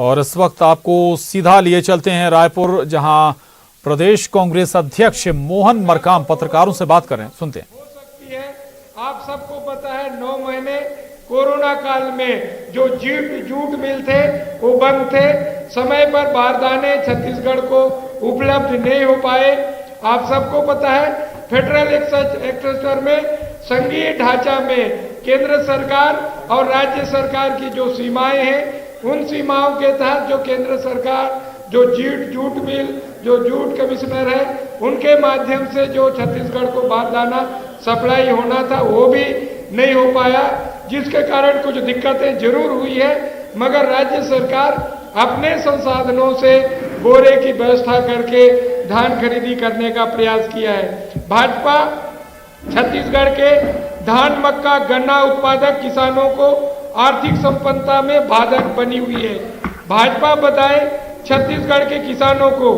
और इस वक्त आपको सीधा लिए चलते हैं रायपुर, जहां प्रदेश कांग्रेस अध्यक्ष मोहन मरकाम पत्रकारों से बात कर रहे हैं। सुनते हैं। हो सकती है, आप सबको पता है 9 महीने कोरोना काल में जो जूट मिल थे वो बंद थे। समय पर बारदाने छत्तीसगढ़ को उपलब्ध नहीं हो पाए। आप सबको पता है फेडरल एक्सचेंजर में संघीय ढांचा में केंद्र सरकार और राज्य सरकार की जो सीमाएं हैं, उन सीमाओं के तहत जो केंद्र सरकार जो जूट मिल जो जूट कमिश्नर है उनके माध्यम से जो छत्तीसगढ़ को बारदाना सप्लाई होना था वो भी नहीं हो पाया, जिसके कारण कुछ दिक्कतें जरूर हुई है। मगर राज्य सरकार अपने संसाधनों से बोरे की व्यवस्था करके धान खरीदी करने का प्रयास किया है। भाजपा छत्तीसगढ़ के धान, मक्का, गन्ना उत्पादक किसानों को आर्थिक संपन्नता में बाधक बनी हुई है। भाजपा बताए छत्तीसगढ़ के किसानों को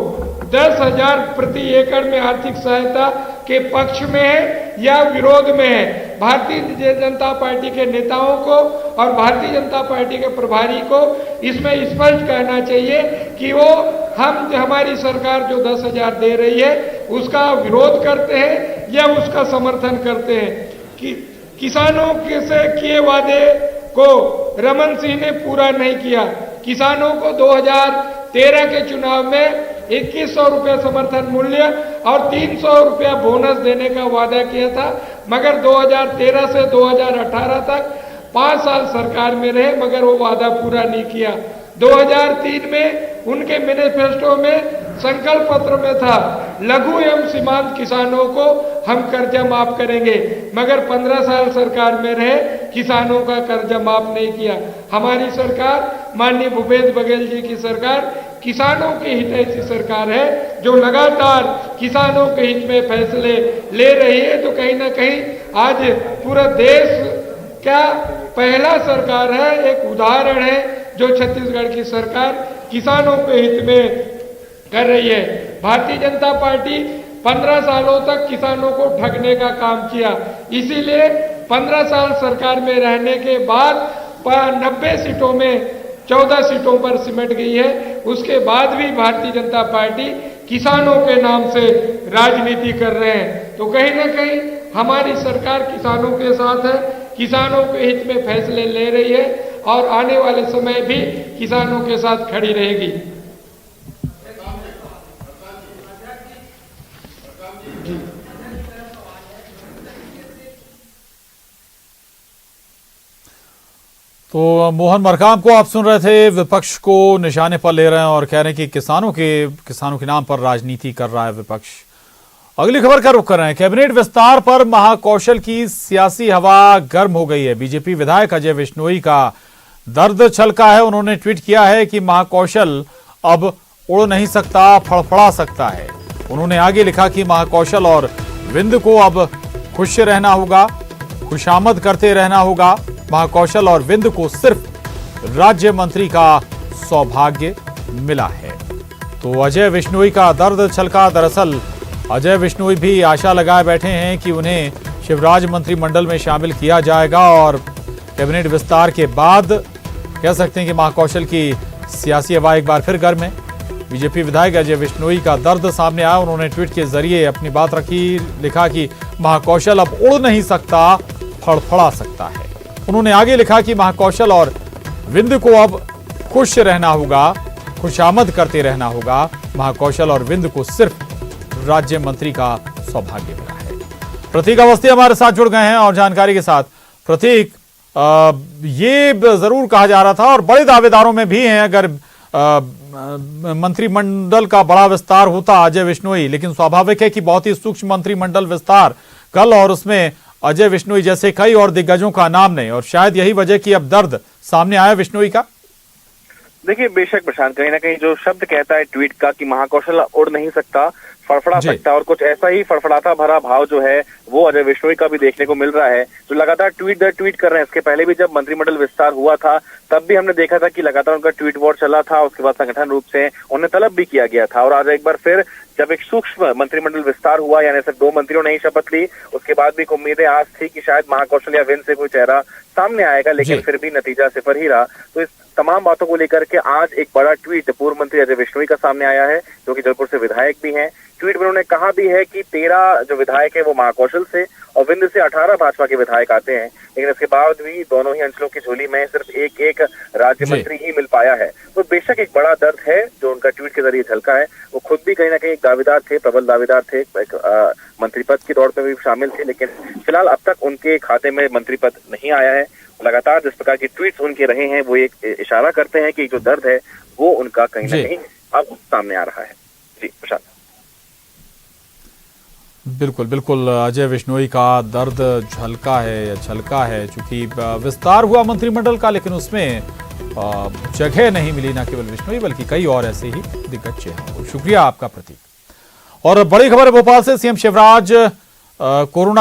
10,000 प्रति एकड़ में आर्थिक सहायता के पक्ष में है या विरोध में है। भारतीय जनता पार्टी के नेताओं को और भारतीय जनता पार्टी के प्रभारी को इसमें स्पष्ट कहना चाहिए कि वो हमारी सरकार जो 10,000 दे रही है उसका विरोध करते हैं या उसका समर्थन करते हैं। कि किसानों के से किए वादे को रमन सिंह ने पूरा नहीं किया। किसानों को 2013 के चुनाव में 2100 रुपये समर्थन मूल्य और 300 रुपया बोनस देने का वादा किया था, मगर 2013 से 2018 तक 5 साल सरकार में रहे मगर वो वादा पूरा नहीं किया। 2003 में उनके मैनिफेस्टो में संकल्प पत्र में था लघु एवं सीमांत किसानों को हम कर्जा माफ करेंगे, मगर 15 साल सरकार में रहे किसानों का कर्जा माफ नहीं किया। हमारी सरकार माननीय भूपेश बघेल जी की सरकार किसानों के हितैषी सरकार है, जो लगातार किसानों के हित में फैसले ले रही है। तो कहीं ना कहीं आज पूरा देश का पहला सरकार है, एक उदाहरण है जो छत्तीसगढ़ की सरकार किसानों के हित में कर रही है। भारतीय जनता पार्टी 15 सालों तक किसानों को ठगने का काम किया, इसीलिए 15 साल सरकार में रहने के बाद 90 सीटों में 14 सीटों पर सिमट गई है। उसके बाद भी भारतीय जनता पार्टी किसानों के नाम से राजनीति कर रहे हैं। तो कहीं ना कहीं हमारी सरकार किसानों के साथ है, किसानों के हित में फैसले ले रही है और आने वाले समय भी किसानों के साथ खड़ी रहेगी। तो मोहन मरकाम को आप सुन रहे थे, विपक्ष को निशाने पर ले रहे हैं और कह रहे हैं कि किसानों के नाम पर राजनीति कर रहा है विपक्ष। अगली खबर का रुख कर रहे हैं। कैबिनेट विस्तार पर महाकौशल की सियासी हवा गर्म हो गई है। बीजेपी विधायक अजय विश्नोई का दर्द छलका है। उन्होंने ट्वीट किया है कि महाकौशल अब उड़ नहीं सकता, फड़फड़ा सकता है। उन्होंने आगे लिखा कि महाकौशल और विंद को अब खुश रहना होगा, खुशामद करते रहना होगा। महाकौशल और विंद को सिर्फ राज्य मंत्री का सौभाग्य मिला है। तो अजय विश्नोई का दर्द छलका। दरअसल अजय विश्नोई भी आशा लगाए बैठे हैं कि उन्हें शिवराज मंत्रिमंडल में शामिल किया जाएगा और कैबिनेट विस्तार के बाद कह सकते हैं कि महाकौशल की सियासी हवा एक बार फिर गर्म है। बीजेपी विधायक अजय विश्नोई का दर्द सामने आया। उन्होंने ट्वीट के जरिए अपनी बात रखी, लिखा कि महाकौशल अब उड़ नहीं सकता, फड़फड़ा सकता है। उन्होंने आगे लिखा कि महाकौशल और विंद को अब खुश रहना होगा, खुशामद करते रहना होगा। महाकौशल और विंद को सिर्फ राज्य मंत्री का सौभाग्य मिला है। प्रतीक अवस्थी हमारे साथ जुड़ गए हैं और जानकारी के साथ। प्रतीक, ये जरूर कहा जा रहा था और बड़े दावेदारों में भी हैं अगर मंत्रिमंडल का बड़ा विस्तार होता अजय विश्नोई, लेकिन स्वाभाविक है कि बहुत ही सूक्ष्म मंत्रिमंडल विस्तार कल और उसमें अजय विश्नोई जैसे कई और दिग्गजों का नाम नहीं, और शायद यही वजह कि अब दर्द सामने आया विश्नोई का। देखिए बेशक प्रशांत, कहीं ना कहीं जो शब्द कहता है ट्वीट का कि महाकौशल उड़ नहीं सकता, फड़फड़ा जी। सकता है। और कुछ ऐसा ही फड़फड़ाता भरा भाव जो है वो अजय विश्नोई का भी देखने को मिल रहा है, जो लगातार ट्वीट दर ट्वीट कर रहे हैं। इसके पहले भी जब मंत्रिमंडल विस्तार हुआ था तब भी हमने देखा था कि लगातार उनका ट्वीट वॉर चला था, उसके बाद संगठन रूप से उन्हें तलब भी किया गया था। और आज एक बार फिर जब एक सूक्ष्म मंत्रिमंडल विस्तार हुआ, यानी सिर्फ 2 मंत्रियों ने ही शपथ ली, उसके बाद भी उम्मीदें आज थी कि शायद महाकौशल या विन से कोई चेहरा सामने आएगा, लेकिन जी। फिर भी नतीजा सिफर ही रहा। तो इस तमाम बातों को लेकर के आज एक बड़ा ट्वीट पूर्व मंत्री अजय विश्नोई का सामने आया है, जो कि जबलपुर से विधायक भी हैं। ट्वीट में उन्होंने कहा भी है कि 13 जो विधायक है वो महाकौशल से और विंध्य से 18 भाजपा के विधायक आते हैं, लेकिन इसके बाद भी दोनों ही अंचलों की झोली में सिर्फ एक राज्य जी। मंत्री ही मिल पाया है। तो बेशक एक बड़ा दर्द है जो उनका ट्वीट के जरिए झलका है। वो खुद भी कहीं ना कहीं एक दावेदार थे, प्रबल दावेदार थे, मंत्री पद की दौड़ में भी शामिल थे, लेकिन फिलहाल अब तक उनके खाते में मंत्री पद नहीं आया है। लगातार जिस प्रकार की ट्वीट्स उनके रहे हैं वो एक इशारा करते हैं कि जो दर्द है वो उनका कहीं ना जी। कहीं अब सामने आ रहा है। जी प्रशांत। बिल्कुल बिल्कुल, अजय विश्नोई का दर्द झलका है या छलका है, चूंकि विस्तार हुआ मंत्रिमंडल का, लेकिन उसमें जगह नहीं मिली न केवल विश्नोई बल्कि कई और ऐसे ही दिग्गज चेहरों। शुक्रिया आपका प्रतीक। और बड़ी खबर है भोपाल से, सीएम शिवराज कोरोना